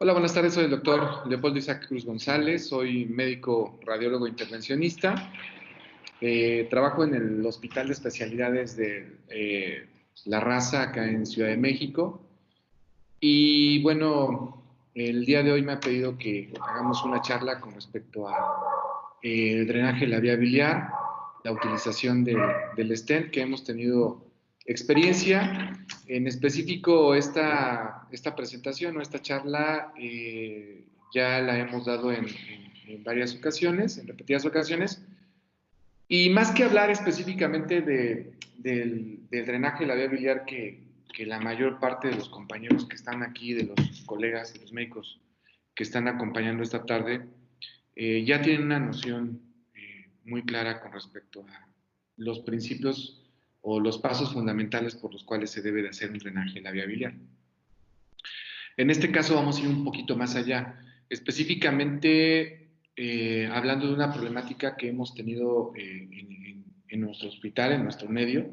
Hola, buenas tardes. Soy el doctor Leopoldo Isaac Cruz González. Soy médico radiólogo intervencionista. Trabajo en el Hospital de Especialidades de La Raza, acá en Ciudad de México. Y bueno, el día de hoy me ha pedido que hagamos una charla con respecto a el drenaje de la vía biliar, la utilización del stent, que hemos tenido experiencia. En específico, esta presentación o esta charla ya la hemos dado en varias ocasiones, en repetidas ocasiones. Y más que hablar específicamente del drenaje de la vía biliar, que la mayor parte de los compañeros que están aquí, de los colegas, de los médicos que están acompañando esta tarde, ya tienen una noción muy clara con respecto a los principios o los pasos fundamentales por los cuales se debe de hacer un drenaje de la vía biliar. En este caso vamos a ir un poquito más allá, específicamente hablando de una problemática que hemos tenido en nuestro hospital, en nuestro medio,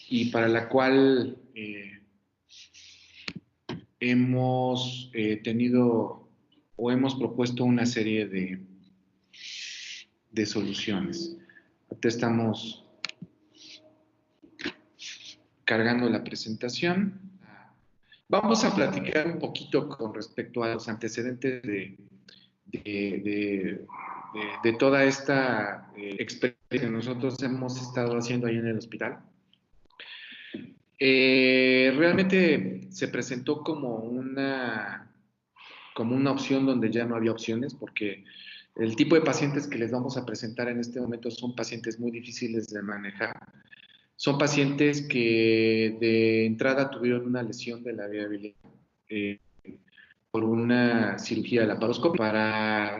y para la cual hemos tenido o hemos propuesto una serie de soluciones. Ahorita estamos cargando la presentación. Vamos a platicar un poquito con respecto a los antecedentes de toda esta experiencia que nosotros hemos estado haciendo ahí en el hospital. Realmente se presentó como una opción donde ya no había opciones, porque el tipo de pacientes que les vamos a presentar en este momento son pacientes muy difíciles de manejar. Son pacientes que de entrada tuvieron una lesión de la vía biliar por una cirugía laparoscópica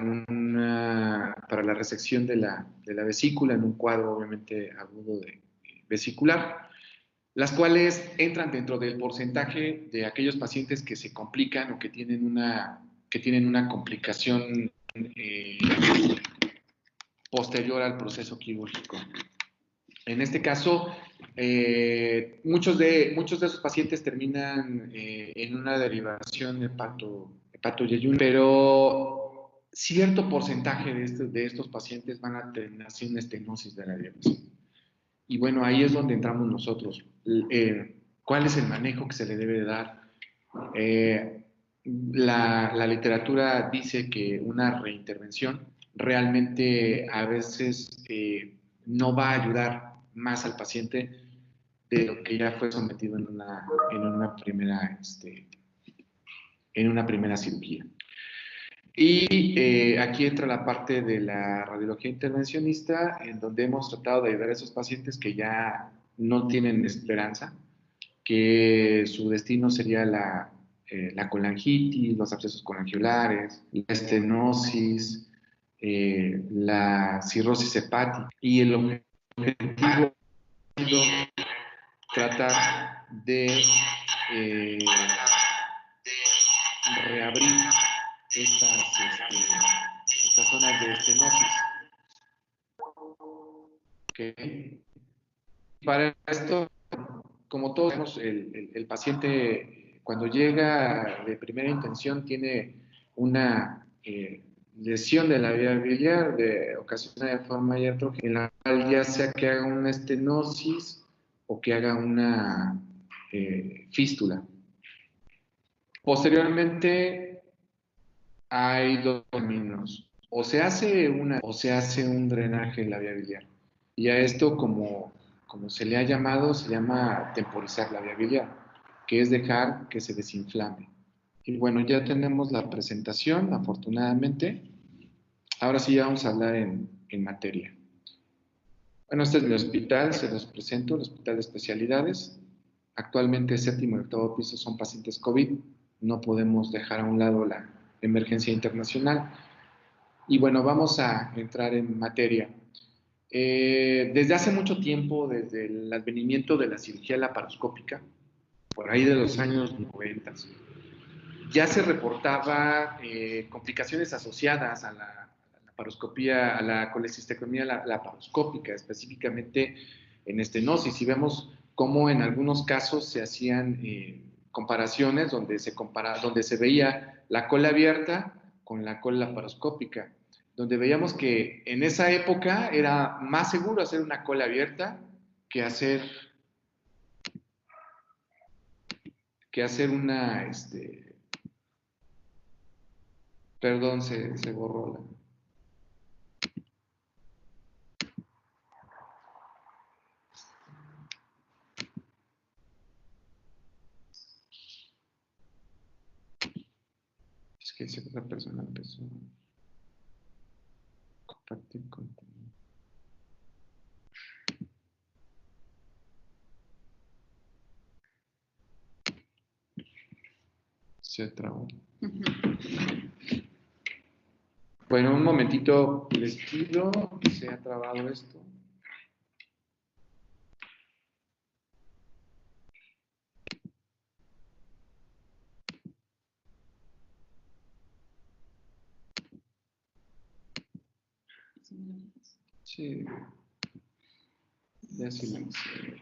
para la resección de la vesícula en un cuadro obviamente agudo vesicular, las cuales entran dentro del porcentaje de aquellos pacientes que se complican o que tienen una complicación posterior al proceso quirúrgico. En este caso, muchos de esos pacientes terminan en una derivación hepatoyeyúnica, pero cierto porcentaje de estos pacientes van a terminar sin una estenosis de la diálisis. Y bueno, ahí es donde entramos nosotros. ¿Cuál es el manejo que se le debe dar? La literatura dice que una reintervención realmente a veces no va a ayudar más al paciente de lo que ya fue sometido en una primera cirugía. Y aquí entra la parte de la radiología intervencionista, en donde hemos tratado de ayudar a esos pacientes que ya no tienen esperanza, que su destino sería la colangitis, los abscesos colangiolares, la estenosis, la cirrosis hepática. Y el objetivo ha sido tratar de reabrir estas zonas de estenosis. ¿Okay? Para esto, como todos sabemos, el paciente cuando llega de primera intención tiene una lesión de la vía biliar ocasionada de forma hipertrófica, en la cual ya sea que haga una estenosis o que haga una fístula. Posteriormente hay dos caminos: o se hace un drenaje en la vía biliar. Y a esto, como se le ha llamado, se llama temporizar la vía biliar, que es dejar que se desinflame. Y bueno, ya tenemos la presentación, afortunadamente. Ahora sí ya vamos a hablar en materia. Bueno, este es mi hospital, se los presento, el Hospital de Especialidades. Actualmente séptimo y octavo piso son pacientes COVID. No podemos dejar a un lado la emergencia internacional. Y bueno, vamos a entrar en materia. Desde hace mucho tiempo, desde el advenimiento de la cirugía laparoscópica, por ahí de los años 90, ya se reportaba complicaciones asociadas a la laparoscopía, a la colecistectomía laparoscópica, específicamente en estenosis. Y vemos cómo en algunos casos se hacían comparaciones donde se veía la cola abierta con la cola laparoscópica, donde veíamos que en esa época era más seguro hacer una cola abierta que hacer una, perdón, se borró la... Es que esa persona empezó a compartir contenido. Se trabó. Bueno, un momentito les pido, se ha trabado esto. Sí, ya silencié.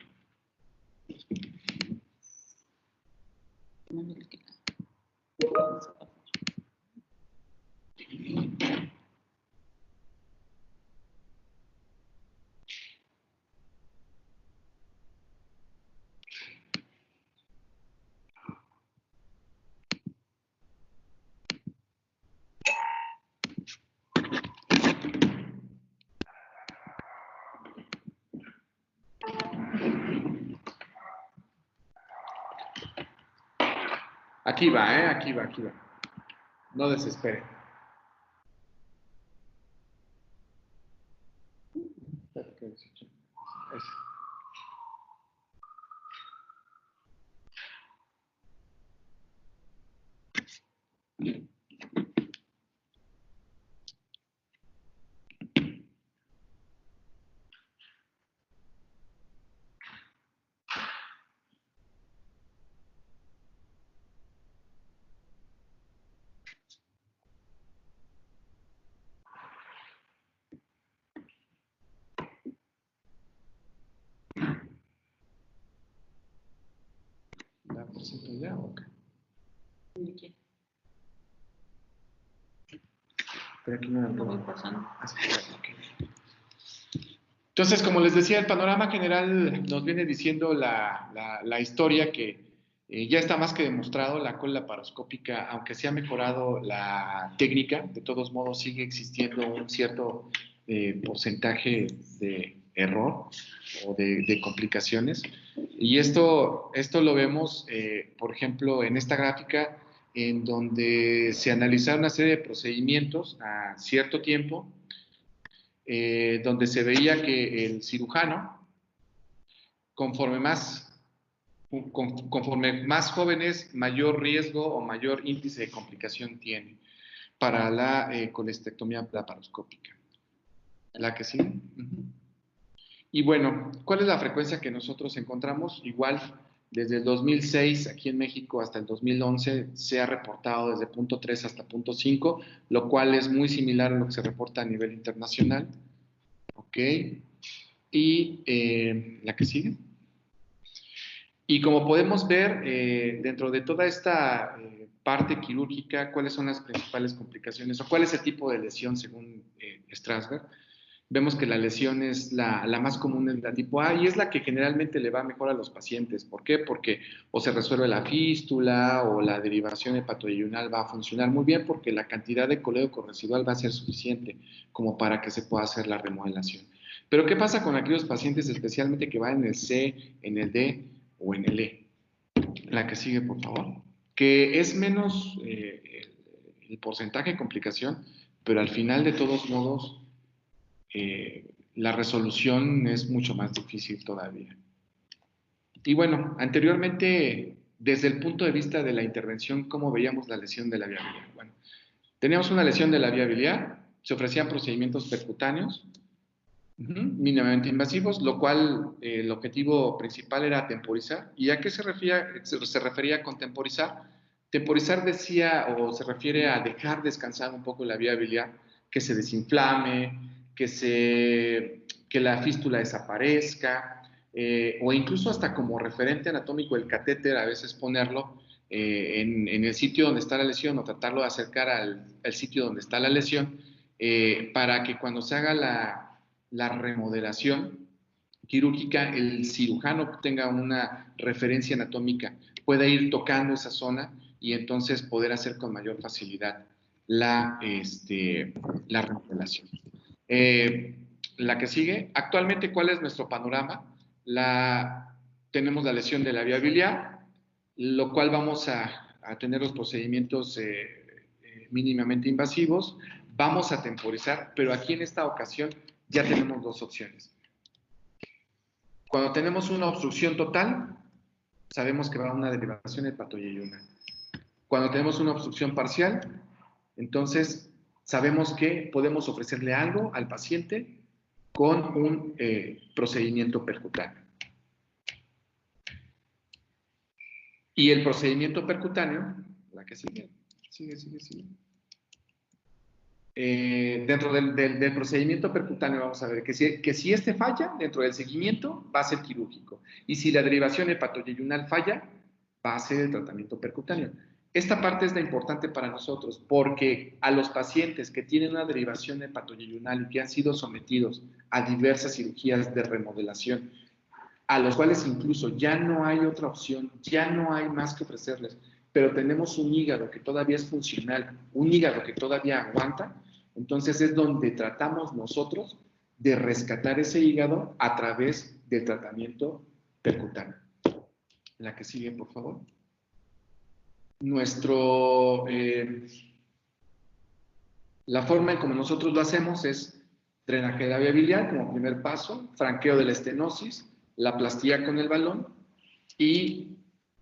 Aquí va, aquí va, aquí va. No desesperen. ¿La presento ya o qué? Pero aquí no la puedo. Entonces, como les decía, el panorama general nos viene diciendo la historia que ya está más que demostrado, la cola laparoscópica, aunque se ha mejorado la técnica, de todos modos sigue existiendo un cierto porcentaje de error o de complicaciones. Y esto lo vemos, por ejemplo, en esta gráfica, en donde se analizaron una serie de procedimientos a cierto tiempo, donde se veía que el cirujano, conforme más joven es, mayor riesgo o mayor índice de complicación tiene para la colestectomía laparoscópica. ¿La que sigue? Y bueno, ¿cuál es la frecuencia que nosotros encontramos? Igual, desde el 2006 aquí en México hasta el 2011 se ha reportado desde 0.3 hasta 0.5, lo cual es muy similar a lo que se reporta a nivel internacional. ¿Ok? Y la que sigue. Y como podemos ver, dentro de toda esta parte quirúrgica, ¿cuáles son las principales complicaciones o cuál es el tipo de lesión según Strasberg? Vemos que la lesión es la más común, es la tipo A, y es la que generalmente le va mejor a los pacientes. ¿Por qué? Porque o se resuelve la fístula o la derivación hepatoyunal va a funcionar muy bien porque la cantidad de colédoco residual va a ser suficiente como para que se pueda hacer la remodelación. Pero ¿qué pasa con aquellos pacientes especialmente que van en el C, en el D o en el E? La que sigue, por favor. Que es menos el porcentaje de complicación, pero al final de todos modos la resolución es mucho más difícil todavía. Y bueno, anteriormente, desde el punto de vista de la intervención, ¿cómo veíamos la lesión de la vía biliar? Bueno, teníamos una lesión de la vía biliar, se ofrecían procedimientos percutáneos, mínimamente invasivos, lo cual el objetivo principal era temporizar. ¿Y a qué se refería con temporizar? Temporizar decía o se refiere a dejar descansar un poco la vía biliar, que se desinflame, que la fístula desaparezca, o incluso hasta como referente anatómico el catéter, a veces ponerlo en el sitio donde está la lesión o tratarlo de acercar al sitio donde está la lesión, para que cuando se haga la remodelación quirúrgica, el cirujano tenga una referencia anatómica, pueda ir tocando esa zona y entonces poder hacer con mayor facilidad la remodelación. La que sigue, actualmente, ¿cuál es nuestro panorama? Tenemos la lesión de la vía biliar, lo cual vamos a tener los procedimientos mínimamente invasivos, vamos a temporizar, pero aquí en esta ocasión ya tenemos dos opciones. Cuando tenemos una obstrucción total, sabemos que va a una derivación hepatoyeyunal. Cuando tenemos una obstrucción parcial, entonces sabemos que podemos ofrecerle algo al paciente con un procedimiento percutáneo. Y el procedimiento percutáneo, la que sigue. Dentro del procedimiento percutáneo vamos a ver que si este falla, dentro del seguimiento va a ser quirúrgico. Y si la derivación hepatoyeyunal falla, va a ser el tratamiento percutáneo. Esta parte es la importante para nosotros porque a los pacientes que tienen una derivación hepatoyeyunal y que han sido sometidos a diversas cirugías de remodelación, a los cuales incluso ya no hay otra opción, ya no hay más que ofrecerles, pero tenemos un hígado que todavía es funcional, un hígado que todavía aguanta, entonces es donde tratamos nosotros de rescatar ese hígado a través del tratamiento percutáneo. La que sigue, por favor. La forma en como nosotros lo hacemos es drenaje de la vía biliar como primer paso, franqueo de la estenosis, la plastía con el balón y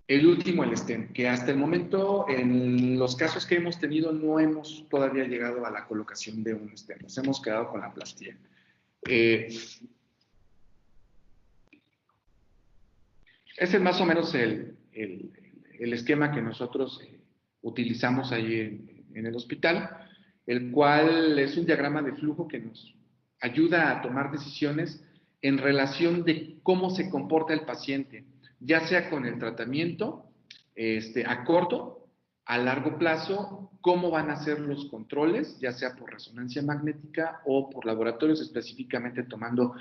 el último, el stent, que hasta el momento, en los casos que hemos tenido, no hemos todavía llegado a la colocación de un stent, nos hemos quedado con la plastía. Ese es más o menos el esquema que nosotros utilizamos ahí en el hospital, el cual es un diagrama de flujo que nos ayuda a tomar decisiones en relación de cómo se comporta el paciente, ya sea con el tratamiento a corto, a largo plazo, cómo van a ser los controles, ya sea por resonancia magnética o por laboratorios, específicamente tomando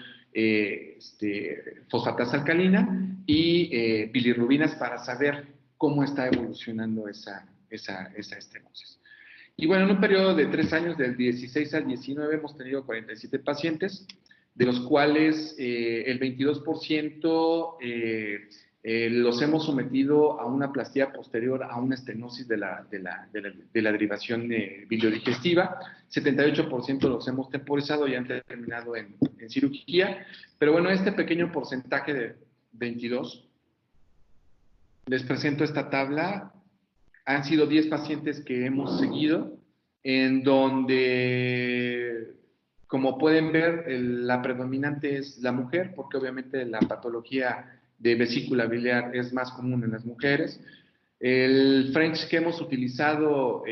fosfatasa alcalina y bilirrubinas para saber cómo está evolucionando esa estenosis. Y bueno, en un periodo de 3 años, del 16 al 19, hemos tenido 47 pacientes, de los cuales el 22% los hemos sometido a una plastía posterior a una estenosis de la derivación biliodigestiva, 78% los hemos temporizado y han terminado en cirugía, pero bueno, este pequeño porcentaje de 22, les presento esta tabla. Han sido 10 pacientes que hemos seguido, en donde, como pueden ver, la predominante es la mujer, porque obviamente la patología de vesícula biliar es más común en las mujeres. El French que hemos utilizado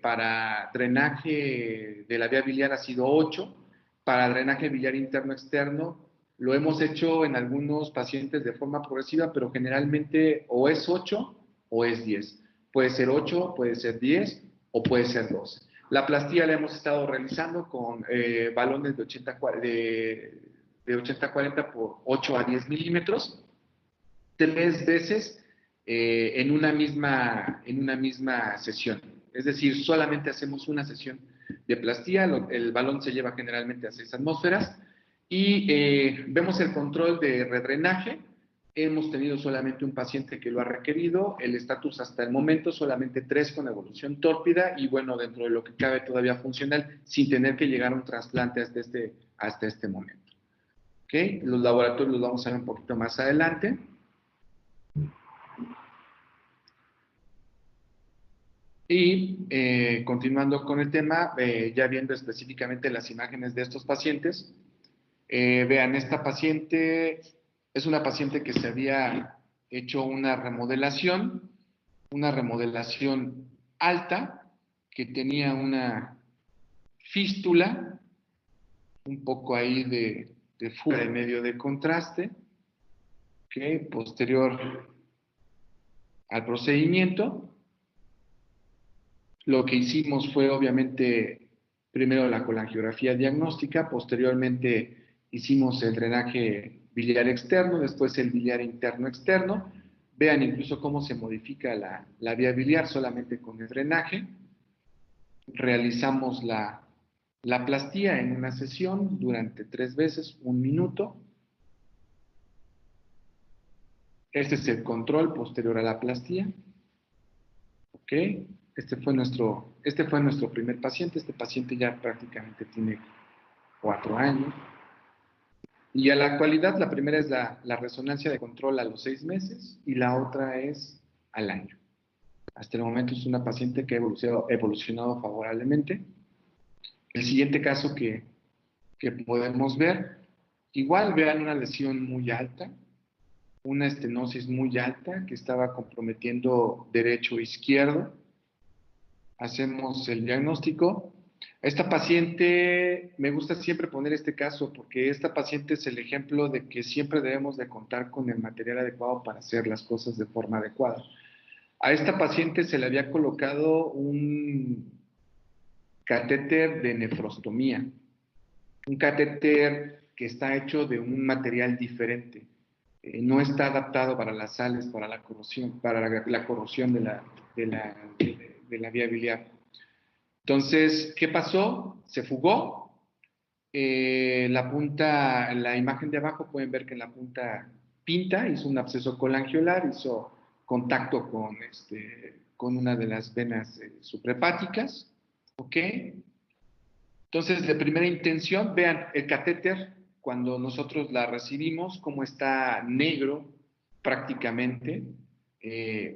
para drenaje de la vía biliar ha sido 8, para drenaje biliar interno-externo lo hemos hecho en algunos pacientes de forma progresiva, pero generalmente o es 8 o es 10. Puede ser 8, puede ser 10 o puede ser 12. La plastía la hemos estado realizando con balones de 80-40 por 8 a 10 milímetros, 3 veces en una misma sesión. Es decir, solamente hacemos una sesión de plastía, el balón se lleva generalmente a 6 atmósferas y vemos el control de redrenaje. Hemos tenido solamente un paciente que lo ha requerido, el estatus hasta el momento solamente 3 con evolución tórpida y bueno, dentro de lo que cabe todavía funcional, sin tener que llegar a un trasplante hasta este momento. ¿Okay? Los laboratorios los vamos a ver un poquito más adelante. Y continuando con el tema, ya viendo específicamente las imágenes de estos pacientes, vean, esta paciente es una paciente que se había hecho una remodelación alta, que tenía una fístula, un poco ahí de fuga de medio de contraste, Ok, posterior al procedimiento, lo que hicimos fue obviamente primero la colangiografía diagnóstica, posteriormente hicimos el drenaje biliar externo, después el biliar interno externo. Vean incluso cómo se modifica la vía biliar solamente con el drenaje. Realizamos la plastía en una sesión durante 3 veces, 1 minuto. Este es el control posterior a la plastía. ¿Ok? Este fue nuestro primer paciente. Este paciente ya prácticamente tiene 4 años. Y a la actualidad, la primera es la resonancia de control a los 6 meses y la otra es al año. Hasta el momento es una paciente que ha evolucionado favorablemente. El siguiente caso que podemos ver, igual vean una lesión muy alta, una estenosis muy alta que estaba comprometiendo derecho e izquierdo. Hacemos el diagnóstico. Esta paciente, me gusta siempre poner este caso porque esta paciente es el ejemplo de que siempre debemos de contar con el material adecuado para hacer las cosas de forma adecuada. A esta paciente se le había colocado un catéter de nefrostomía, un catéter que está hecho de un material diferente. No está adaptado para las sales, para la corrosión, la corrosión de la vía biliar. Entonces, ¿qué pasó? Se fugó. La imagen de abajo pueden ver que en la punta pinta, hizo un absceso colangiolar, hizo contacto con una de las venas suprahepáticas. ¿Ok? Entonces, de primera intención, vean el catéter, cuando nosotros la recibimos, cómo está negro prácticamente,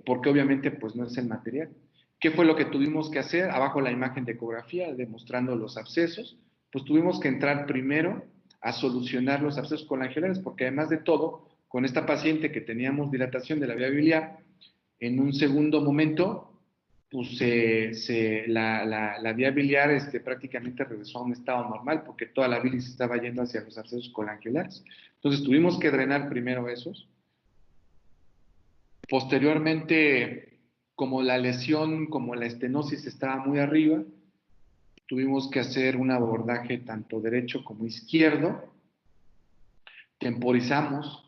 porque obviamente pues no es el material. ¿Qué fue lo que tuvimos que hacer? Abajo la imagen de ecografía demostrando los abscesos, pues tuvimos que entrar primero a solucionar los abscesos colangiolares, porque además de todo, con esta paciente que teníamos dilatación de la vía biliar, en un segundo momento pues la vía biliar prácticamente regresó a un estado normal porque toda la bilis estaba yendo hacia los abscesos colangiolares. Entonces tuvimos que drenar primero esos. Posteriormente, como la lesión, como la estenosis estaba muy arriba, tuvimos que hacer un abordaje tanto derecho como izquierdo. Temporizamos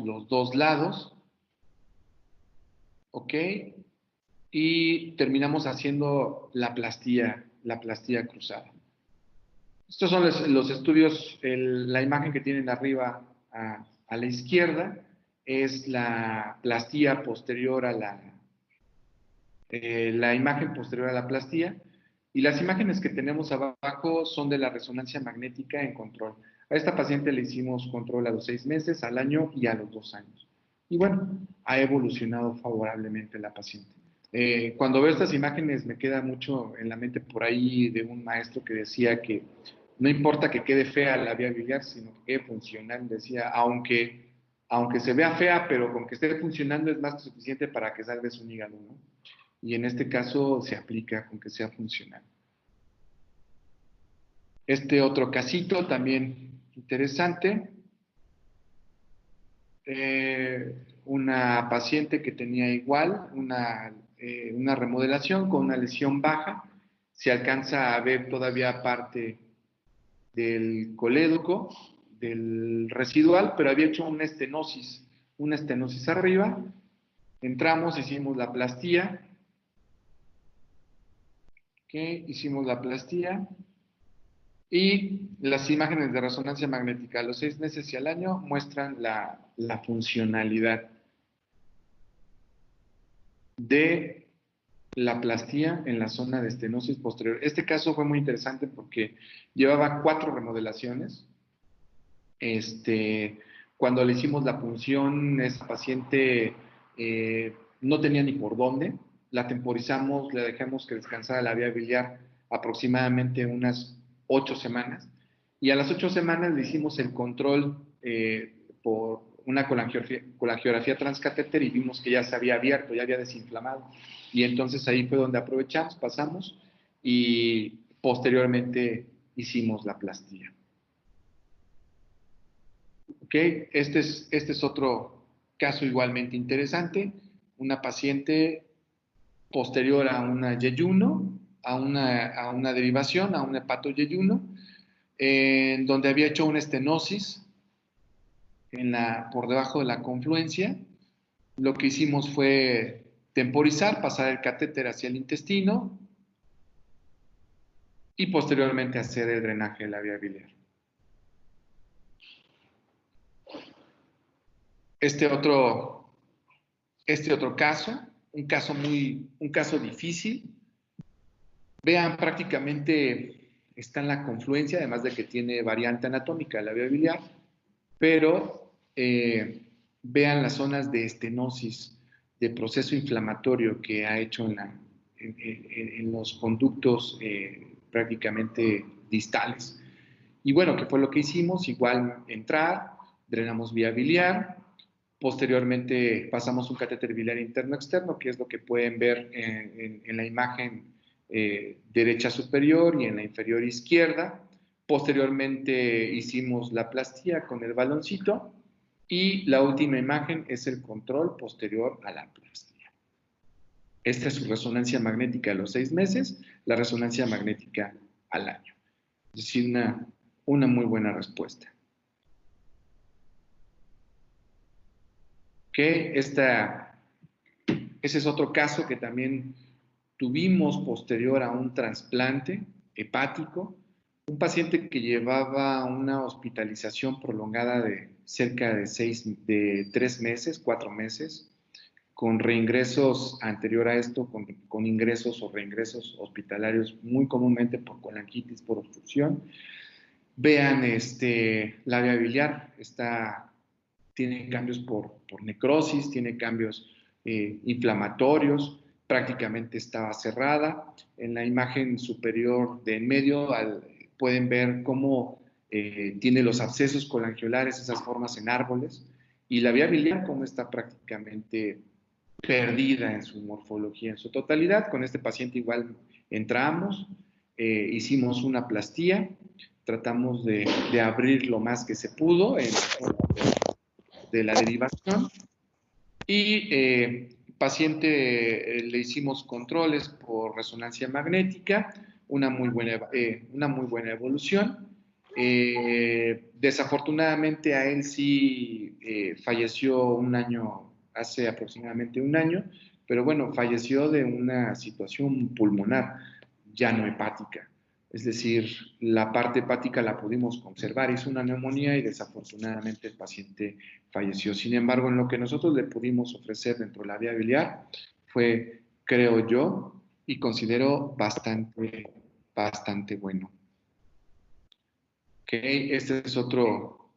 los dos lados, ¿ok? Y terminamos haciendo la plastía cruzada. Estos son los estudios, la imagen que tienen arriba a la izquierda es la plastía posterior a la imagen posterior a la plastía, y las imágenes que tenemos abajo son de la resonancia magnética en control. A esta paciente le hicimos control a los 6 meses, al año y a los 2 años. Y bueno, ha evolucionado favorablemente la paciente. Cuando veo estas imágenes me queda mucho en la mente por ahí de un maestro que decía que no importa que quede fea la vía biliar, sino que quede funcional. Decía, aunque se vea fea, pero con que esté funcionando es más que suficiente para que salga su hígado, ¿no? Y en este caso se aplica con que sea funcional. Este otro casito también interesante. Una paciente que tenía igual una remodelación con una lesión baja. Se alcanza a ver todavía parte del colédoco, del residual, pero había hecho una estenosis arriba. Entramos, hicimos la plastía. Hicimos la plastía y las imágenes de resonancia magnética a los 6 meses y al año muestran la funcionalidad de la plastía en la zona de estenosis posterior. Este caso fue muy interesante porque llevaba 4 remodelaciones. Cuando le hicimos la punción, esa paciente no tenía ni por dónde. La temporizamos, le dejamos que descansara la vía biliar aproximadamente unas 8 semanas. Y a las 8 semanas le hicimos el control por una colangiografía transcatéter y vimos que ya se había abierto, ya había desinflamado. Y entonces ahí fue donde aprovechamos, pasamos y posteriormente hicimos la plastía. ¿Ok? Este es otro caso igualmente interesante. Una paciente posterior a una yeyuno, a una derivación, a un hepatoyeyuno, en donde había hecho una estenosis por debajo de la confluencia. Lo que hicimos fue temporizar, pasar el catéter hacia el intestino y posteriormente hacer el drenaje de la vía biliar. Este otro caso, un caso difícil. Vean, prácticamente está en la confluencia, además de que tiene variante anatómica de la vía biliar, pero vean las zonas de estenosis, de proceso inflamatorio que ha hecho en los conductos prácticamente distales. Y bueno, ¿qué fue lo que hicimos? Igual entrar, drenamos vía biliar, posteriormente pasamos un catéter biliar interno-externo, que es lo que pueden ver en la imagen derecha superior y en la inferior izquierda. Posteriormente hicimos la plastía con el baloncito y la última imagen es el control posterior a la plastía. Esta es su resonancia magnética a los 6 meses, la resonancia magnética al año. Es decir, una muy buena respuesta. Ese es otro caso que también tuvimos posterior a un trasplante hepático, un paciente que llevaba una hospitalización prolongada de cerca de 3 meses, 4 meses, con reingresos anterior a esto, con ingresos o reingresos hospitalarios muy comúnmente por colangitis, por obstrucción. Vean la vía biliar, tiene cambios por necrosis, tiene cambios inflamatorios, prácticamente estaba cerrada. En la imagen superior de en medio pueden ver cómo tiene los abscesos colangiolares, esas formas en árboles, y la vía biliar cómo está prácticamente perdida en su morfología, en su totalidad. Con este paciente igual entramos, hicimos una plastía, tratamos de abrir lo más que se pudo de la derivación y paciente le hicimos controles por resonancia magnética, una muy buena evolución. Desafortunadamente a él sí falleció hace aproximadamente un año, pero bueno, falleció de una situación pulmonar, ya no hepática. Es decir, la parte hepática la pudimos conservar, hizo una neumonía y desafortunadamente el paciente falleció. Sin embargo, en lo que nosotros le pudimos ofrecer dentro de la vía biliar fue, creo yo, y considero bastante bueno. Okay, este es otro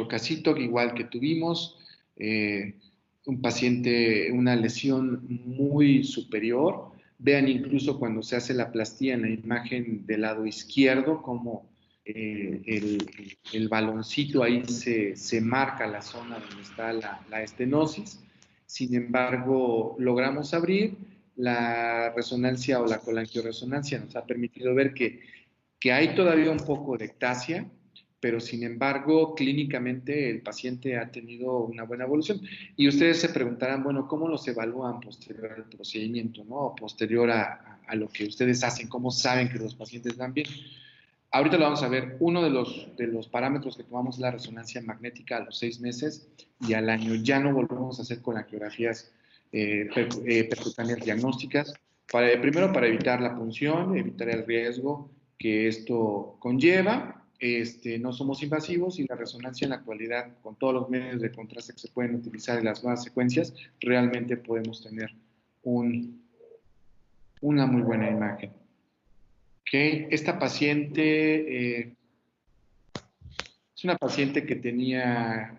casito igual que tuvimos, un paciente, una lesión muy superior. Vean incluso cuando se hace la plastía en la imagen del lado izquierdo, como el baloncito ahí se marca la zona donde está la estenosis. Sin embargo, logramos abrir la resonancia o la colangioresonancia, nos ha permitido ver que hay todavía un poco de ectasia, pero sin embargo, clínicamente el paciente ha tenido una buena evolución. Y ustedes se preguntarán, bueno, ¿cómo los evalúan posterior al procedimiento, ¿no? O posterior a lo que ustedes hacen? ¿Cómo saben que los pacientes van bien? Ahorita lo vamos a ver. Uno de los parámetros que tomamos es la resonancia magnética a los 6 meses y al año. Ya no volvemos a hacer colangiografías percutáneas diagnósticas. Primero, para evitar la punción, evitar el riesgo que esto conlleva. No somos invasivos y la resonancia en la actualidad, con todos los medios de contraste que se pueden utilizar en las nuevas secuencias, realmente podemos tener una muy buena imagen. Okay. Esta paciente es una paciente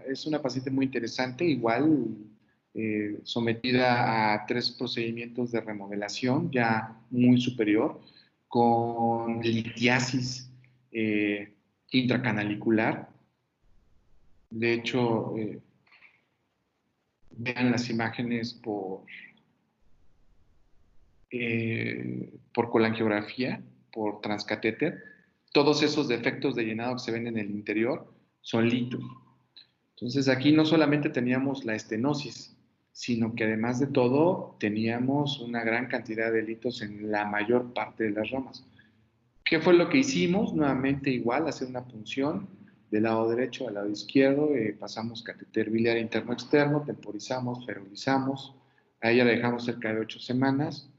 es una paciente muy interesante, igual sometida a 3 procedimientos de remodelación ya muy superior, con litiasis intracanalicular. De hecho, vean las imágenes por colangiografía, por transcatéter. Todos esos defectos de llenado que se ven en el interior son litos. Entonces aquí no solamente teníamos la estenosis, sino que además de todo teníamos una gran cantidad de litos en la mayor parte de las ramas. ¿Qué fue lo que hicimos? Nuevamente igual, hacer una punción del lado derecho al lado izquierdo, pasamos catéter biliar interno-externo, temporizamos, ferulizamos, a ella la dejamos cerca de 8 semanas.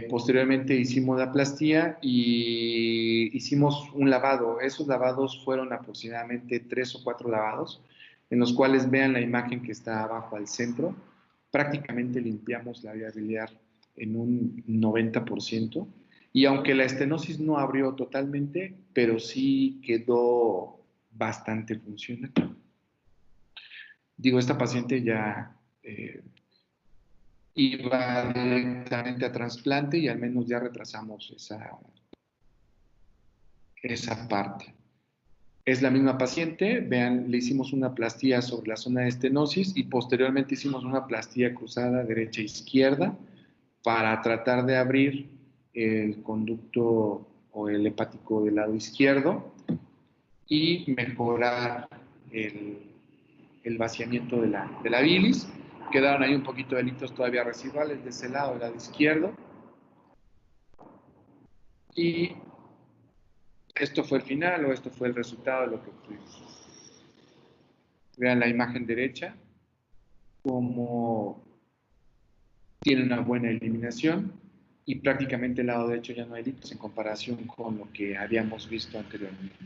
Posteriormente hicimos la plastía y hicimos un lavado. Esos lavados fueron aproximadamente 3 o 4 lavados, en los cuales vean la imagen que está abajo al centro. Prácticamente limpiamos la vía biliar en un 90%. Y aunque la estenosis no abrió totalmente, pero sí quedó bastante funcional. Digo, esta paciente ya iba directamente a trasplante y al menos ya retrasamos esa parte. Es la misma paciente, vean, le hicimos una plastía sobre la zona de estenosis y posteriormente hicimos una plastía cruzada derecha-izquierda para tratar de abrir el conducto o el hepático del lado izquierdo y mejorar el vaciamiento de la bilis. Quedaron ahí un poquito de litos todavía residuales de ese lado, del lado izquierdo. Y esto fue el final o esto fue el resultado de lo que tuvimos. Vean la imagen derecha, como tiene una buena eliminación y prácticamente el lado derecho ya no hay litos en comparación con lo que habíamos visto anteriormente.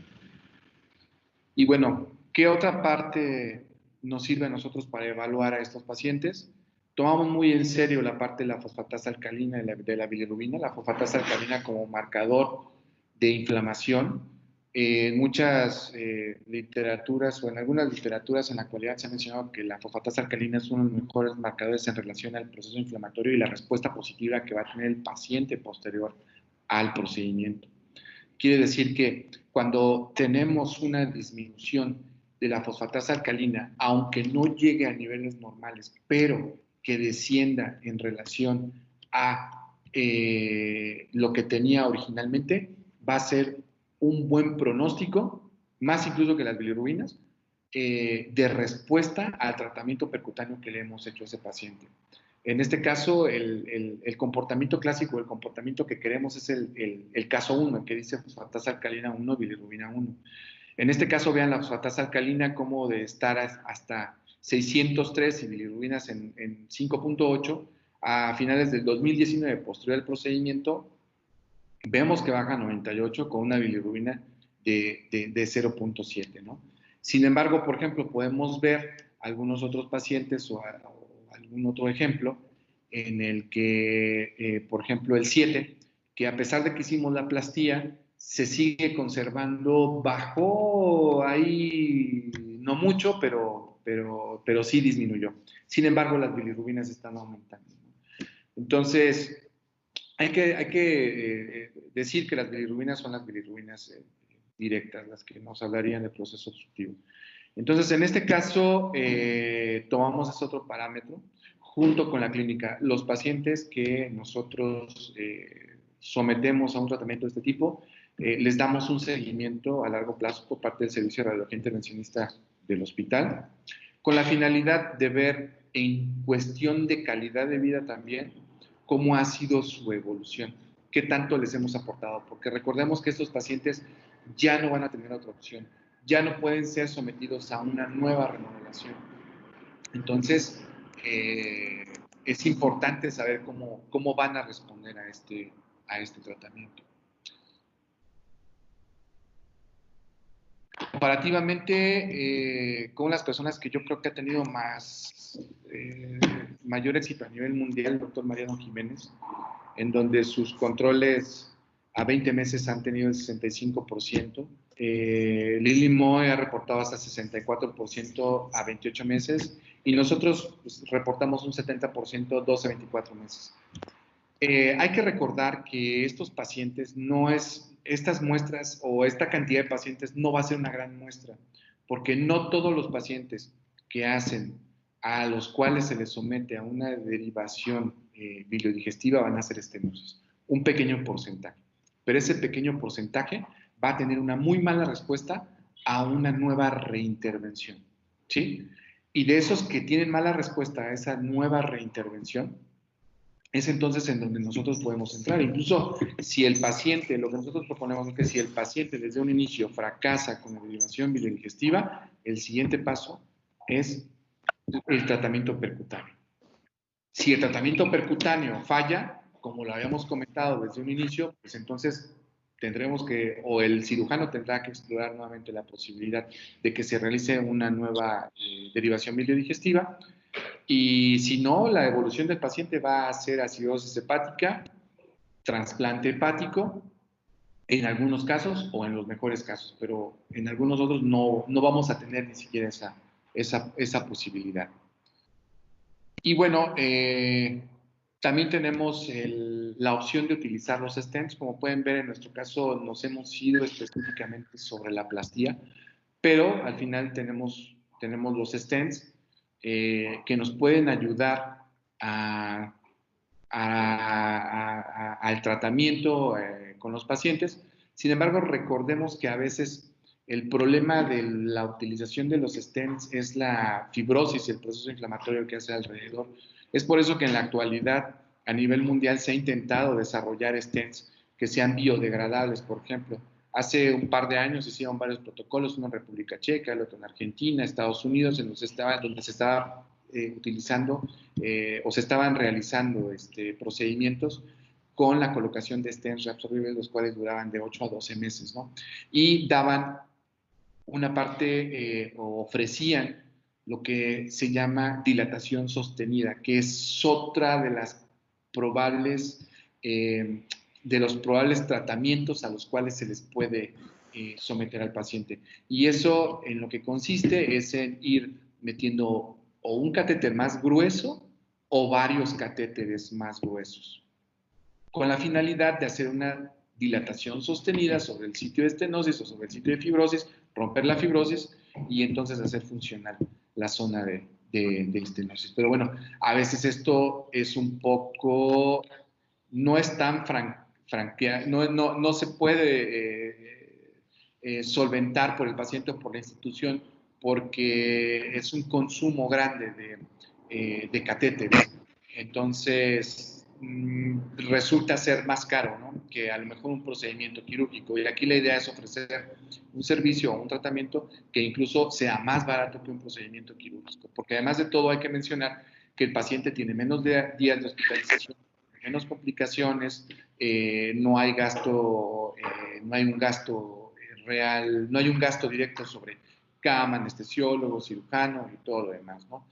Y bueno, ¿qué otra parte nos sirve a nosotros para evaluar a estos pacientes? Tomamos muy en serio la parte de la fosfatasa alcalina de la bilirrubina, la fosfatasa alcalina como marcador de inflamación. En muchas literaturas o en algunas literaturas en la actualidad se ha mencionado que la fosfatasa alcalina es uno de los mejores marcadores en relación al proceso inflamatorio y la respuesta positiva que va a tener el paciente posterior al procedimiento. Quiere decir que cuando tenemos una disminución de la fosfatasa alcalina, aunque no llegue a niveles normales, pero que descienda en relación a lo que tenía originalmente, va a ser un buen pronóstico, más incluso que las bilirrubinas, de respuesta al tratamiento percutáneo que le hemos hecho a ese paciente. En este caso, el comportamiento clásico, el comportamiento que queremos es el caso 1, que dice fosfatasa alcalina 1, bilirrubina 1. En este caso, vean la fosfatasa alcalina como de estar hasta 603 y bilirrubinas en 5.8 a finales del 2019, posterior al procedimiento, vemos que baja a 98 con una bilirrubina de 0.7, ¿no? Sin embargo, por ejemplo, podemos ver algunos otros pacientes o algún otro ejemplo en el que, por ejemplo, el 7, que a pesar de que hicimos la plastía, se sigue conservando bajo ahí, no mucho, pero sí disminuyó. Sin embargo, las bilirrubinas están aumentando. Entonces, hay que decir que las bilirrubinas son las bilirrubinas directas, las que nos hablarían del proceso obstructivo. Entonces, en este caso, tomamos ese otro parámetro junto con la clínica. Los pacientes que nosotros sometemos a un tratamiento de este tipo, les damos un seguimiento a largo plazo por parte del Servicio de Radiología Intervencionista del hospital, con la finalidad de ver en cuestión de calidad de vida también cómo ha sido su evolución, qué tanto les hemos aportado, porque recordemos que estos pacientes ya no van a tener otra opción, ya no pueden ser sometidos a una nueva remodelación. Entonces, es importante saber cómo van a responder a este tratamiento. Comparativamente con las personas que yo creo que ha tenido mayor éxito a nivel mundial, el doctor Mariano Jiménez, en donde sus controles a 20 meses han tenido el 65%. Lily Moe ha reportado hasta 64% a 28 meses y nosotros pues, reportamos un 70% 12 a 24 meses. Hay que recordar que estos pacientes estas muestras o esta cantidad de pacientes no va a ser una gran muestra, porque no todos los pacientes que hacen a los cuales se les somete a una derivación biliodigestiva van a hacer estenosis, un pequeño porcentaje, pero ese pequeño porcentaje va a tener una muy mala respuesta a una nueva reintervención. ¿sí? Y de esos que tienen mala respuesta a esa nueva reintervención, es entonces en donde nosotros podemos entrar. Incluso si el paciente, lo que nosotros proponemos es que si el paciente desde un inicio fracasa con la derivación biliodigestiva, el siguiente paso es el tratamiento percutáneo. Si el tratamiento percutáneo falla, como lo habíamos comentado desde un inicio, pues entonces tendremos que, o el cirujano tendrá que explorar nuevamente la posibilidad de que se realice una nueva derivación biliodigestiva. Y si no, la evolución del paciente va a ser acidosis hepática, trasplante hepático, en algunos casos o en los mejores casos, pero en algunos otros no vamos a tener ni siquiera esa posibilidad. Y bueno, también tenemos la opción de utilizar los stents. Como pueden ver, en nuestro caso nos hemos ido específicamente sobre la plastía, pero al final tenemos los stents que nos pueden ayudar al tratamiento con los pacientes. Sin embargo, recordemos que a veces el problema de la utilización de los stents es la fibrosis y el proceso inflamatorio que hace alrededor. Es por eso que en la actualidad a nivel mundial se ha intentado desarrollar stents que sean biodegradables, por ejemplo. Hace un par de años se hicieron varios protocolos, uno en República Checa, el otro en Argentina, Estados Unidos, donde se estaba utilizando o se estaban realizando procedimientos con la colocación de stents reabsorbibles, los cuales duraban de 8 a 12 meses, ¿no? Y daban una parte o ofrecían lo que se llama dilatación sostenida, que es otra de las probables, de los probables tratamientos a los cuales se les puede someter al paciente. Y eso en lo que consiste es en ir metiendo o un catéter más grueso o varios catéteres más gruesos, con la finalidad de hacer una dilatación sostenida sobre el sitio de estenosis o sobre el sitio de fibrosis, romper la fibrosis y entonces hacer funcionar la zona de estenosis. Pero bueno, a veces esto es un poco, no es tan no se puede solventar por el paciente o por la institución porque es un consumo grande de catéteres. Entonces, resulta ser más caro, ¿no? Que a lo mejor un procedimiento quirúrgico. Y aquí la idea es ofrecer un servicio o un tratamiento que incluso sea más barato que un procedimiento quirúrgico. Porque además de todo hay que mencionar que el paciente tiene menos días de hospitalización, menos complicaciones, no hay gasto, no hay un gasto real, no hay un gasto directo sobre cama, anestesiólogo, cirujano y todo lo demás, ¿no?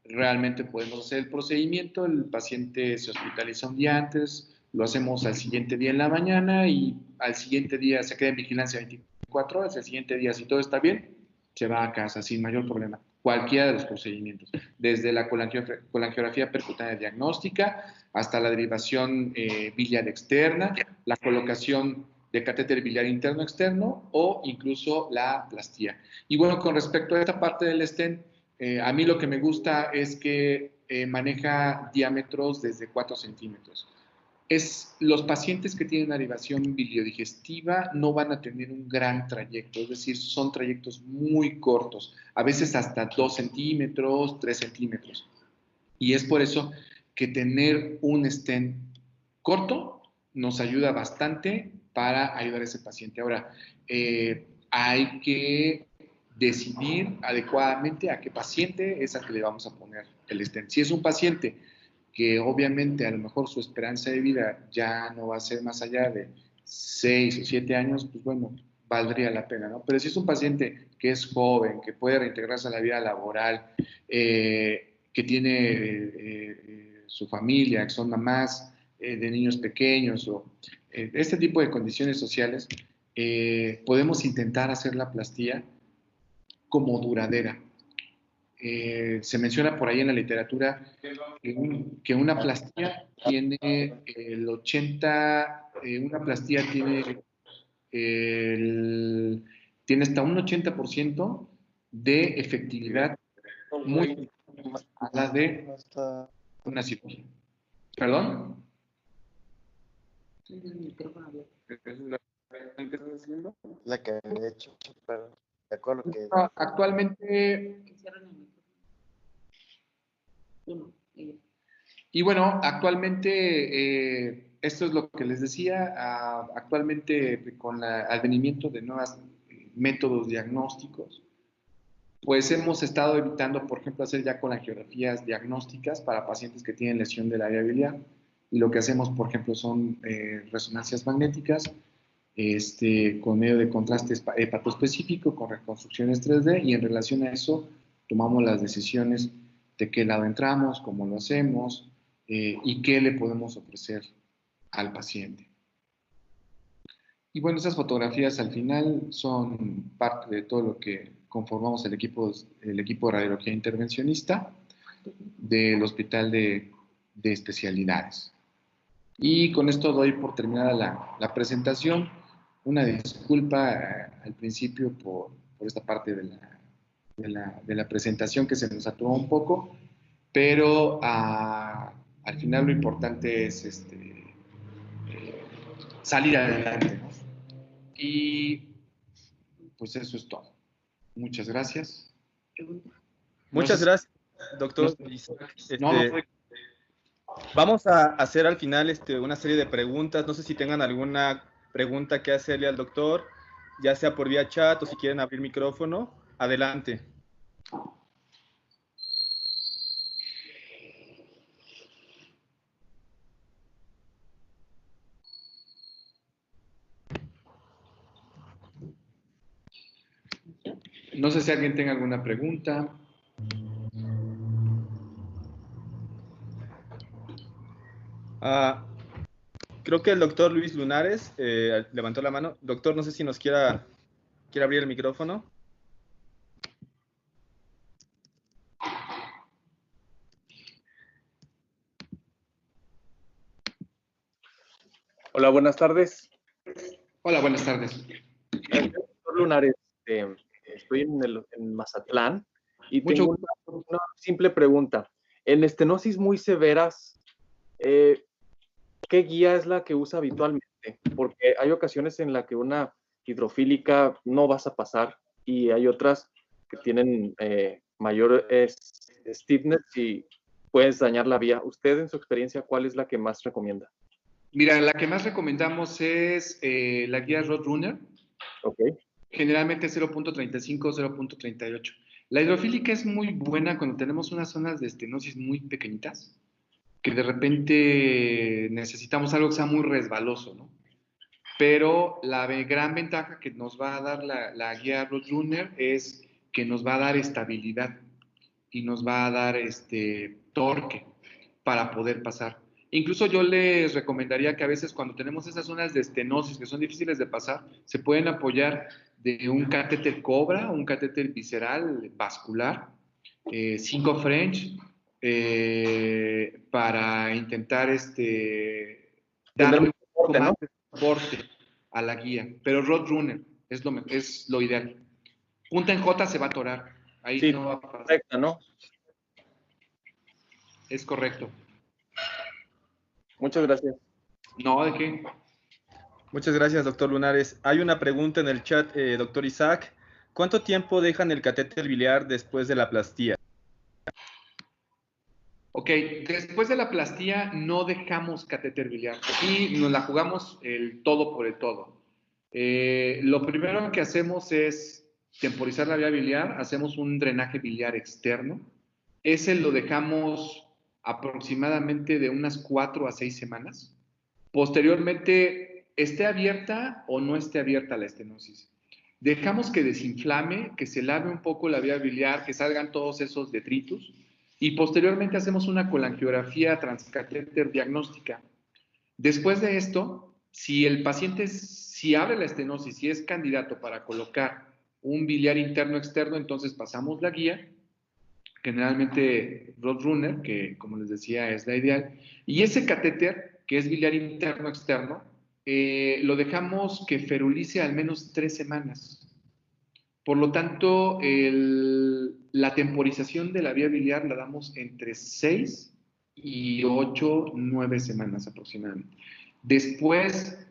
Realmente podemos hacer el procedimiento, el paciente se hospitaliza un día antes, lo hacemos al siguiente día en la mañana y al siguiente día se queda en vigilancia 24 horas, al siguiente día, si todo está bien, se va a casa sin mayor problema. Cualquiera de los procedimientos, desde la colangiografía percutánea diagnóstica hasta la derivación biliar externa, la colocación de catéter biliar interno-externo o incluso la plastía. Y bueno, con respecto a esta parte del stent, a mí lo que me gusta es que maneja diámetros desde 4 centímetros. Los pacientes que tienen derivación biliodigestiva no van a tener un gran trayecto, es decir, son trayectos muy cortos, a veces hasta 2 centímetros, 3 centímetros. Y es por eso que tener un stent corto nos ayuda bastante para ayudar a ese paciente. Ahora, hay que decidir adecuadamente a qué paciente es al que le vamos a poner el stent. Si es un paciente que obviamente a lo mejor su esperanza de vida ya no va a ser más allá de 6 o 7 años, pues bueno, valdría la pena, ¿no? Pero si es un paciente que es joven, que puede reintegrarse a la vida laboral, que tiene su familia, que son mamás de niños pequeños o este tipo de condiciones sociales, podemos intentar hacer la plastía como duradera. Se menciona por ahí en la literatura que una plastía tiene una plastía tiene hasta un 80% de efectividad muy a la de una cirugía. ¿Perdón? La que había hecho, pero de acuerdo que... Actualmente Uno. Y bueno, actualmente, esto es lo que les decía, actualmente con el advenimiento de nuevos métodos diagnósticos, pues hemos estado evitando, por ejemplo, hacer ya colangiografías diagnósticas para pacientes que tienen lesión de la vía biliar. Y lo que hacemos, por ejemplo, son resonancias magnéticas con medio de contraste hepatoespecífico, con reconstrucciones 3D, y en relación a eso tomamos las decisiones de qué lado entramos, cómo lo hacemos y qué le podemos ofrecer al paciente. Y bueno, esas fotografías al final son parte de todo lo que conformamos el equipo de radiología intervencionista del Hospital de Especialidades. Y con esto doy por terminada la presentación. Una disculpa al principio por esta parte de la presentación que se nos atoró un poco, pero al final lo importante es salir adelante, ¿no? Y pues eso es todo. Muchas gracias. Muchas gracias, doctor Isaac. Vamos a hacer al final una serie de preguntas. No sé si tengan alguna pregunta que hacerle al doctor, ya sea por vía chat o si quieren abrir micrófono. Adelante. No sé si alguien tenga alguna pregunta. Creo que el doctor Luis Lunares levantó la mano. Doctor, no sé si nos quiere abrir el micrófono. Hola, buenas tardes. Hola, buenas tardes. Doctor Lunares, estoy en Mazatlán y tengo una simple pregunta. En estenosis muy severas, ¿qué guía es la que usa habitualmente? Porque hay ocasiones en las que una hidrofílica no vas a pasar y hay otras que tienen mayor stiffness y puedes dañar la vía. Usted, en su experiencia, ¿cuál es la que más recomienda? Mira, la que más recomendamos es la guía Roadrunner. Ok. Generalmente 0.35, 0.38. La hidrofílica es muy buena cuando tenemos unas zonas de estenosis muy pequeñitas, que de repente necesitamos algo que sea muy resbaloso, ¿no? Pero la gran ventaja que nos va a dar la guía Roadrunner es que nos va a dar estabilidad y nos va a dar torque para poder pasar. Incluso yo les recomendaría que a veces cuando tenemos esas zonas de estenosis que son difíciles de pasar, se pueden apoyar de un catéter Cobra, un catéter visceral vascular, 5 French, para intentar darle un poco más de soporte a la guía. Pero Roadrunner es lo ideal. Punta en J se va a atorar. Ahí sí, no va a pasar. Correcta, ¿no? Es correcto. Muchas gracias. No, ¿de qué? Muchas gracias, doctor Lunares. Hay una pregunta en el chat, doctor Isaac. ¿Cuánto tiempo dejan el catéter biliar después de la plastía? Ok, después de la plastía no dejamos catéter biliar. Aquí nos la jugamos el todo por el todo. Lo primero que hacemos es temporizar la vía biliar, hacemos un drenaje biliar externo. Ese lo dejamos aproximadamente de unas 4 a 6 semanas. Posteriormente, esté abierta o no esté abierta la estenosis. Dejamos que desinflame, que se lave un poco la vía biliar, que salgan todos esos detritus y posteriormente hacemos una colangiografía transcatéter diagnóstica. Después de esto, si el paciente, si abre la estenosis y es candidato para colocar un biliar interno externo, entonces pasamos la guía, generalmente Roadrunner, que como les decía es la ideal, y ese catéter, que es biliar interno externo, lo dejamos que ferulice al menos 3 semanas. Por lo tanto, la temporización de la vía biliar la damos entre 6 y 8, 9 semanas aproximadamente. Después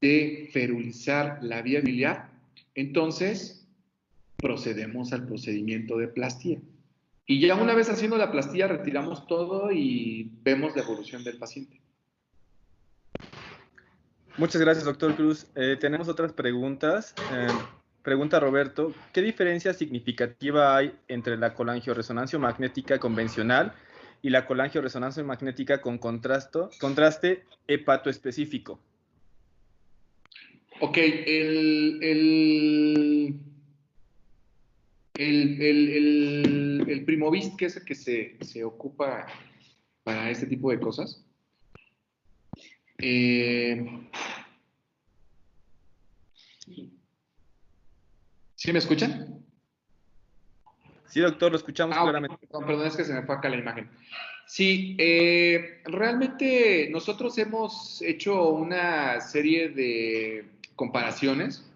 de ferulizar la vía biliar, entonces procedemos al procedimiento de plastía. Y ya una vez haciendo la plastilla retiramos todo y vemos la evolución del paciente. Muchas gracias, doctor Cruz. Tenemos otras preguntas. Pregunta Roberto, ¿qué diferencia significativa hay entre la colangioresonancia magnética convencional y la colangioresonancia magnética con contraste hepatoespecífico? Ok, el Primovist, que es el que se ocupa para este tipo de cosas. ¿Sí me escuchan? Sí, doctor, lo escuchamos claramente. Perdón, es que se me fue acá la imagen. Sí, realmente nosotros hemos hecho una serie de comparaciones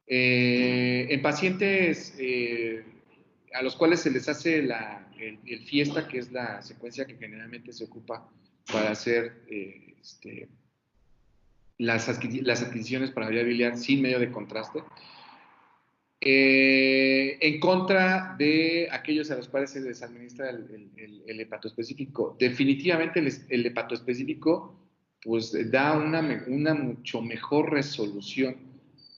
en pacientes a los cuales se les hace el fiesta, que es la secuencia que generalmente se ocupa para hacer las adquisiciones para vía biliar sin medio de contraste. En contra de aquellos a los cuales se les administra el hepatoespecífico. Definitivamente el hepatoespecífico pues da una mucho mejor resolución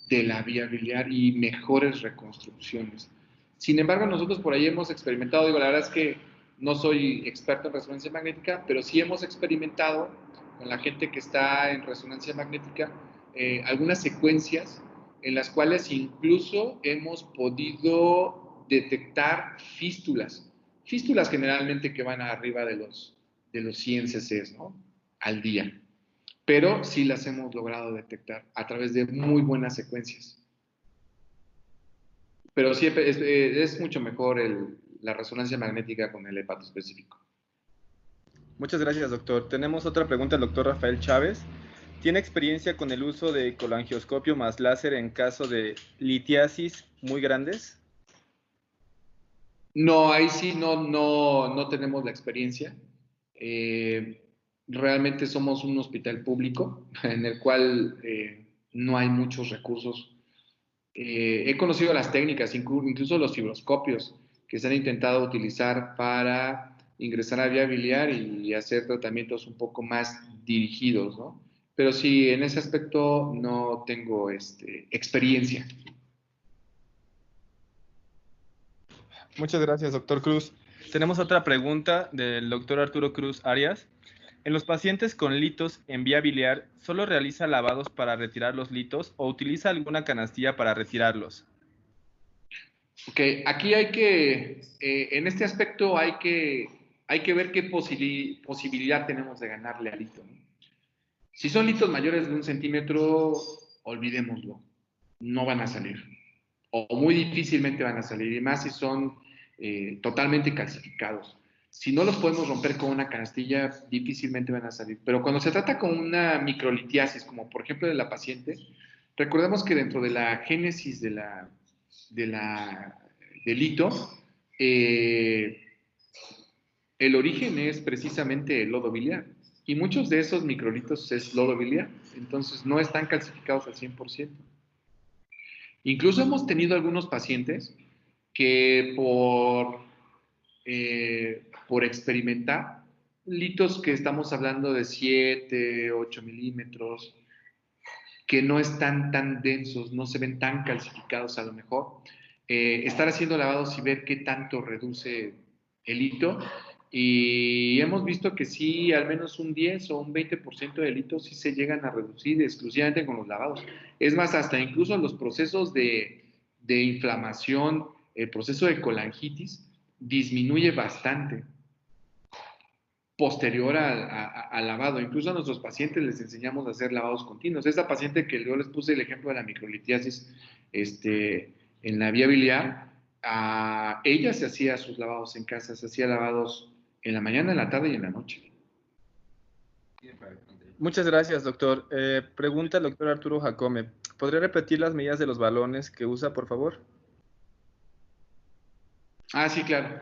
de la vía biliar y mejores reconstrucciones. Sin embargo, nosotros por ahí hemos experimentado, digo, la verdad es que no soy experto en resonancia magnética, pero sí hemos experimentado con la gente que está en resonancia magnética algunas secuencias en las cuales incluso hemos podido detectar fístulas. Fístulas generalmente que van arriba de los 100 cc, ¿no? Al día. Pero sí las hemos logrado detectar a través de muy buenas secuencias. Pero sí es mucho mejor la resonancia magnética con el hepatoespecífico. Muchas gracias, doctor. Tenemos otra pregunta del doctor Rafael Chávez. ¿Tiene experiencia con el uso de colangioscopio más láser en caso de litiasis muy grandes? No, ahí sí no tenemos la experiencia. Realmente somos un hospital público en el cual no hay muchos recursos. He conocido las técnicas, incluso los fibroscopios que se han intentado utilizar para ingresar a vía biliar y hacer tratamientos un poco más dirigidos, ¿no? Pero sí, en ese aspecto no tengo experiencia. Muchas gracias, doctor Cruz. Tenemos otra pregunta del doctor Arturo Cruz Arias. ¿En los pacientes con litos en vía biliar solo realiza lavados para retirar los litos o utiliza alguna canastilla para retirarlos? Ok, aquí en este aspecto hay que ver qué posibilidad tenemos de ganarle al lito, ¿no? Si son litos mayores de 1 centímetro, olvidémoslo, no van a salir, o muy difícilmente van a salir, y más si son totalmente calcificados. Si no los podemos romper con una canastilla, difícilmente van a salir. Pero cuando se trata con una microlitiasis, como por ejemplo de la paciente, recordemos que dentro de la génesis del hito, el origen es precisamente el lodo biliar. Y muchos de esos microlitos es lodo biliar. Entonces no están calcificados al 100%. Incluso hemos tenido algunos pacientes que por experimentar, litos que estamos hablando de 7, 8 milímetros, que no están tan densos, no se ven tan calcificados a lo mejor, estar haciendo lavados y ver qué tanto reduce el hito. Y hemos visto que sí, al menos un 10 o un 20% de hitos sí se llegan a reducir exclusivamente con los lavados. Es más, hasta incluso los procesos de inflamación, el proceso de colangitis, disminuye bastante posterior al lavado. Incluso a nuestros pacientes les enseñamos a hacer lavados continuos. Esta paciente que yo les puse el ejemplo de la microlitiasis en la vía biliar, ella se hacía sus lavados en casa, se hacía lavados en la mañana, en la tarde y en la noche. Muchas gracias, doctor. Pregunta el doctor Arturo Jacome. ¿Podría repetir las medidas de los balones que usa, por favor? Sí, claro.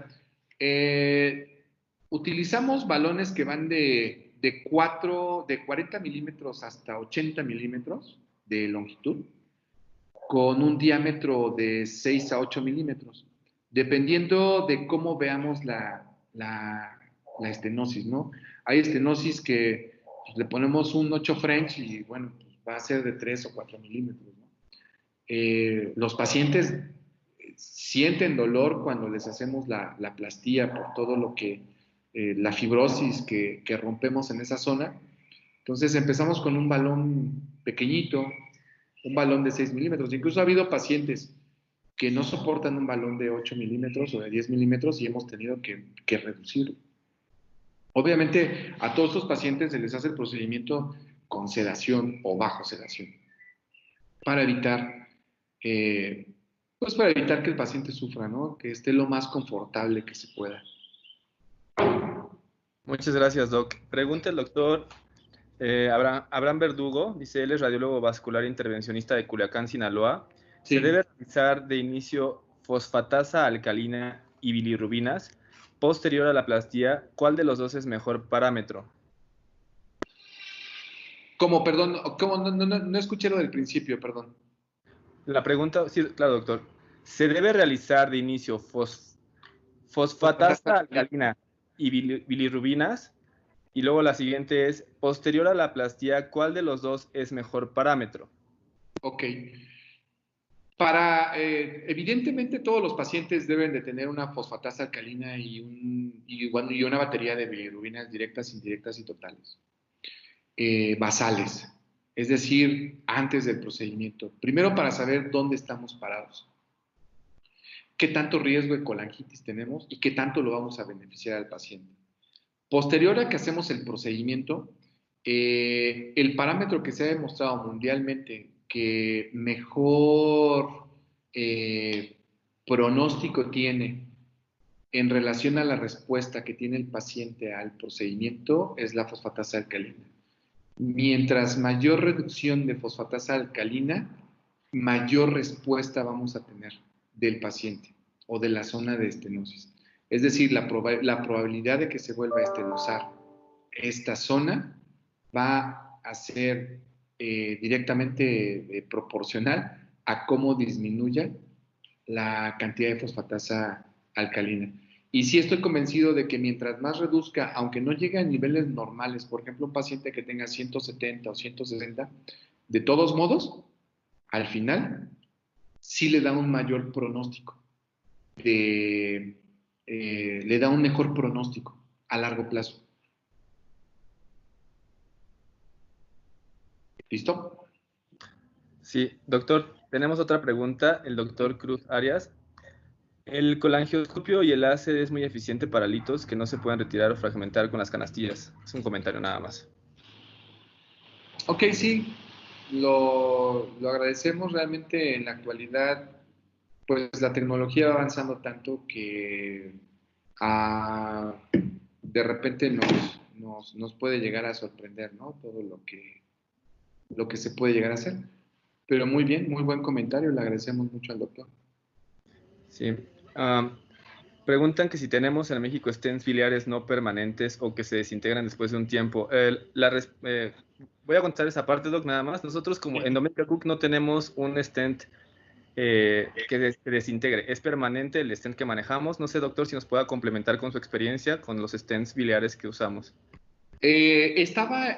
Utilizamos balones que van de 40 milímetros hasta 80 milímetros de longitud, con un diámetro de 6 a 8 milímetros. dependiendo de cómo veamos la estenosis, ¿no? Hay estenosis que pues, le ponemos un 8 French y bueno, pues, va a ser de 3 o 4 milímetros, ¿no? Los pacientes sienten dolor cuando les hacemos la plastía por todo lo que, la fibrosis que rompemos en esa zona. Entonces empezamos con un balón pequeñito, un balón de 6 milímetros. Incluso ha habido pacientes que no soportan un balón de 8 milímetros o de 10 milímetros y hemos tenido que reducirlo. Obviamente a todos estos pacientes se les hace el procedimiento con sedación o bajo sedación para evitar, pues para evitar que el paciente sufra, ¿no? Que esté lo más confortable que se pueda. Muchas gracias, Doc. Pregunta el doctor Abraham Verdugo, dice, él es radiólogo vascular intervencionista de Culiacán, Sinaloa. Sí. ¿Se debe realizar de inicio fosfatasa alcalina y bilirrubinas? Posterior a la plastía, ¿cuál de los dos es mejor parámetro? ¿Cómo? Perdón, ¿cómo? No escuché lo del principio, perdón. La pregunta, sí, claro, doctor. ¿Se debe realizar de inicio fosfatasa alcalina y bilirrubinas? Y luego la siguiente es, posterior a la plastía, ¿cuál de los dos es mejor parámetro? Ok. Evidentemente todos los pacientes deben de tener una fosfatasa alcalina y una batería de bilirrubinas directas, indirectas y totales. Basales, es decir, antes del procedimiento. Primero para saber dónde estamos parados, qué tanto riesgo de colangitis tenemos y qué tanto lo vamos a beneficiar al paciente. Posterior a que hacemos el procedimiento, el parámetro que se ha demostrado mundialmente que mejor pronóstico tiene en relación a la respuesta que tiene el paciente al procedimiento es la fosfatasa alcalina. Mientras mayor reducción de fosfatasa alcalina, mayor respuesta vamos a tener del paciente o de la zona de estenosis. Es decir, la probabilidad de que se vuelva a estenosar esta zona va a ser directamente proporcional a cómo disminuya la cantidad de fosfatasa alcalina. Y sí estoy convencido de que mientras más reduzca, aunque no llegue a niveles normales, por ejemplo, un paciente que tenga 170 o 160, de todos modos, al final, sí le da un mayor pronóstico, le da un mejor pronóstico a largo plazo. ¿Listo? Sí, doctor, tenemos otra pregunta, el doctor Cruz Arias. El colangioscopio y el láser es muy eficiente para litos que no se pueden retirar o fragmentar con las canastillas. Es un comentario nada más. Ok, sí, lo agradecemos realmente en la actualidad, pues la tecnología va avanzando tanto que de repente nos puede llegar a sorprender, ¿no? Todo lo que se puede llegar a hacer. Pero muy bien, muy buen comentario, le agradecemos mucho al doctor. Sí. Preguntan que si tenemos en México stents biliares no permanentes o que se desintegran después de un tiempo. Voy a contar esa parte, Doc, nada más. Nosotros como Endométrica Cook no tenemos un stent que se desintegre. Es permanente el stent que manejamos. No sé, doctor, si nos pueda complementar con su experiencia con los stents biliares que usamos. Estaba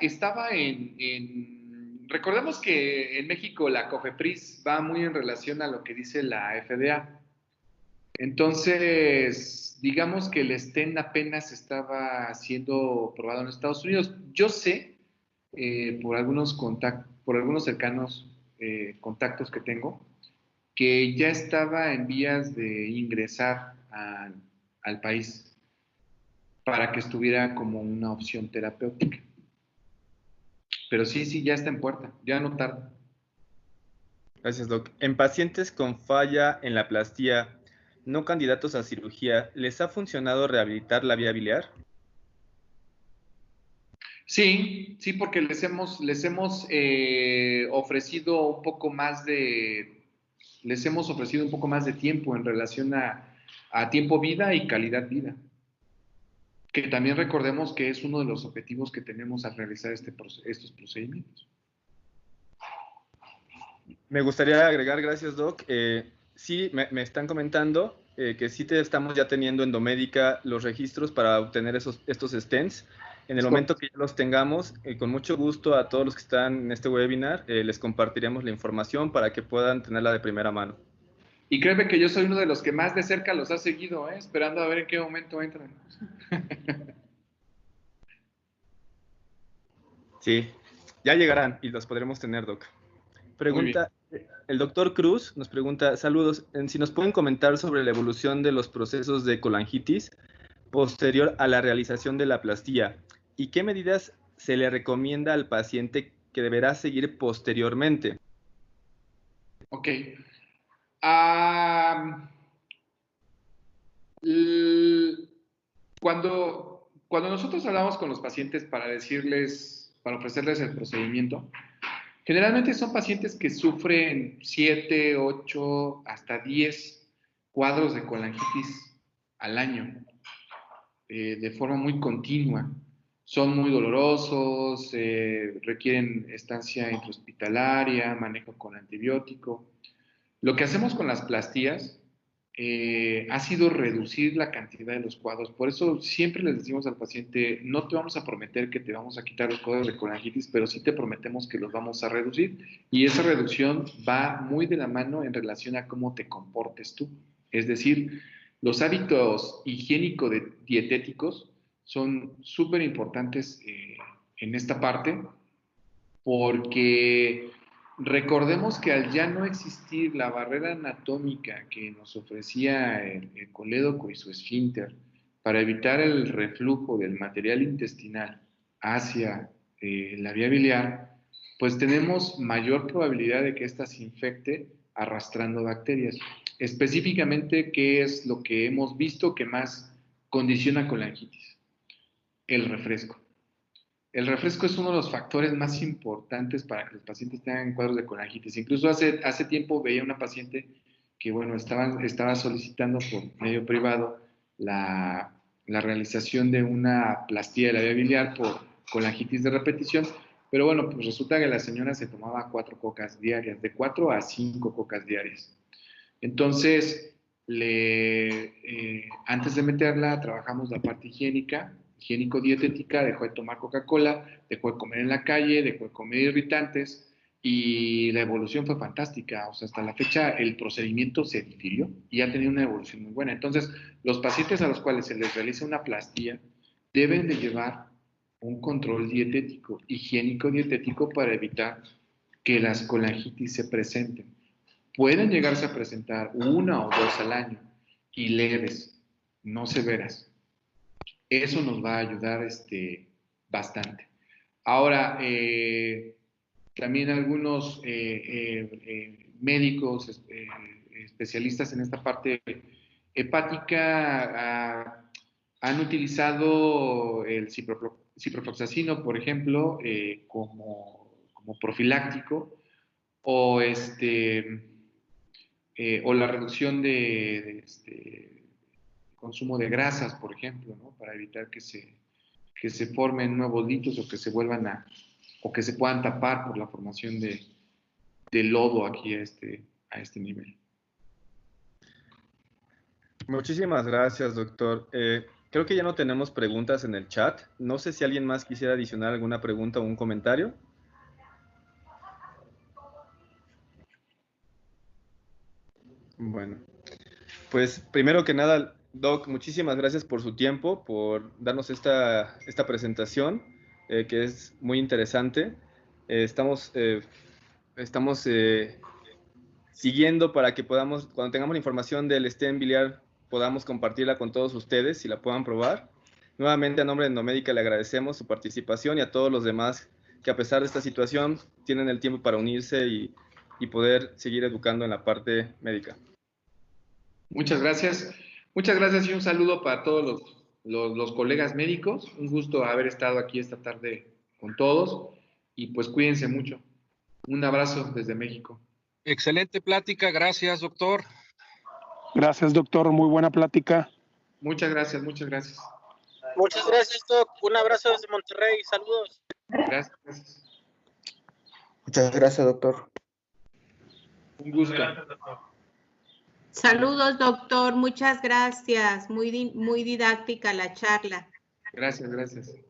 recordemos que en México la COFEPRIS va muy en relación a lo que dice la FDA. Entonces, digamos que el stent apenas estaba siendo probado en Estados Unidos. Yo sé, por algunos cercanos contactos que tengo, que ya estaba en vías de ingresar al país para que estuviera como una opción terapéutica. Pero sí, ya está en puerta, ya no tarda. Gracias, Doc. En pacientes con falla en la plastía, no candidatos a cirugía, ¿les ha funcionado rehabilitar la vía biliar? Sí, porque les hemos ofrecido un poco más de tiempo en relación a tiempo vida y calidad vida. Que también recordemos que es uno de los objetivos que tenemos al realizar estos procedimientos. Me gustaría agregar, gracias, Doc. Sí, me están comentando que sí te estamos ya teniendo Endomédica los registros para obtener estos stents. En el momento que ya los tengamos, con mucho gusto a todos los que están en este webinar, les compartiremos la información para que puedan tenerla de primera mano. Y créeme que yo soy uno de los que más de cerca los ha seguido, esperando a ver en qué momento entran. Sí, ya llegarán y los podremos tener, Doc. Pregunta, el doctor Cruz nos pregunta, saludos, si nos pueden comentar sobre la evolución de los procesos de colangitis posterior a la realización de la plastía y qué medidas se le recomienda al paciente que deberá seguir posteriormente. Ok. Cuando nosotros hablamos con los pacientes para ofrecerles el procedimiento, generalmente son pacientes que sufren 7, 8, hasta 10 cuadros de colangitis al año, de forma muy continua. Son muy dolorosos, requieren estancia intrahospitalaria, manejo con antibiótico. Lo que hacemos con las plastías ha sido reducir la cantidad de los cuadros. Por eso siempre les decimos al paciente, no te vamos a prometer que te vamos a quitar los cuadros de colangitis, pero sí te prometemos que los vamos a reducir. Y esa reducción va muy de la mano en relación a cómo te comportes tú. Es decir, los hábitos higiénico-dietéticos son súper importantes en esta parte, porque recordemos que al ya no existir la barrera anatómica que nos ofrecía el colédoco y su esfínter para evitar el reflujo del material intestinal hacia la vía biliar, pues tenemos mayor probabilidad de que ésta se infecte arrastrando bacterias. Específicamente, ¿qué es lo que hemos visto que más condiciona colangitis? El refresco. El refresco es uno de los factores más importantes para que los pacientes tengan cuadros de colangitis. Incluso hace tiempo veía una paciente que, bueno, estaba solicitando por medio privado la realización de una plastía de la vía biliar por colangitis de repetición, pero bueno, pues resulta que la señora se tomaba 4 cocas diarias, de 4 a 5 cocas diarias. Entonces, antes de meterla, trabajamos la parte higiénico-dietética, dejó de tomar Coca-Cola, dejó de comer en la calle, dejó de comer irritantes y la evolución fue fantástica. O sea, hasta la fecha el procedimiento se difirió y ha tenido una evolución muy buena. Entonces, los pacientes a los cuales se les realiza una plastía deben de llevar un control dietético, higiénico-dietético para evitar que las colangitis se presenten. Pueden llegarse a presentar 1 o 2 al año y leves, no severas. Eso nos va a ayudar bastante. Ahora, también algunos médicos especialistas en esta parte hepática han utilizado el ciprofloxacino, por ejemplo, como profiláctico, o o la reducción de consumo de grasas, por ejemplo, ¿no? Para evitar que se formen nuevos litos o que se vuelvan o que se puedan tapar por la formación de lodo aquí a este nivel. Muchísimas gracias, doctor. Creo que ya no tenemos preguntas en el chat. No sé si alguien más quisiera adicionar alguna pregunta o un comentario. Bueno, pues primero que nada, Doc, muchísimas gracias por su tiempo, por darnos esta presentación, que es muy interesante. Estamos siguiendo para que podamos, cuando tengamos la información del stent biliar, podamos compartirla con todos ustedes y la puedan probar. Nuevamente, a nombre de Endomédica, le agradecemos su participación y a todos los demás que, a pesar de esta situación, tienen el tiempo para unirse y poder seguir educando en la parte médica. Muchas gracias. Muchas gracias y un saludo para todos los colegas médicos. Un gusto haber estado aquí esta tarde con todos y pues cuídense mucho. Un abrazo desde México. Excelente plática, gracias, doctor. Gracias, doctor, muy buena plática. Muchas gracias, muchas gracias. Muchas gracias, Doc. Un abrazo desde Monterrey, saludos. Gracias. Muchas gracias, doctor. Un gusto. Gracias, doctor. Saludos, doctor. Muchas gracias. Muy didáctica la charla. Gracias, gracias.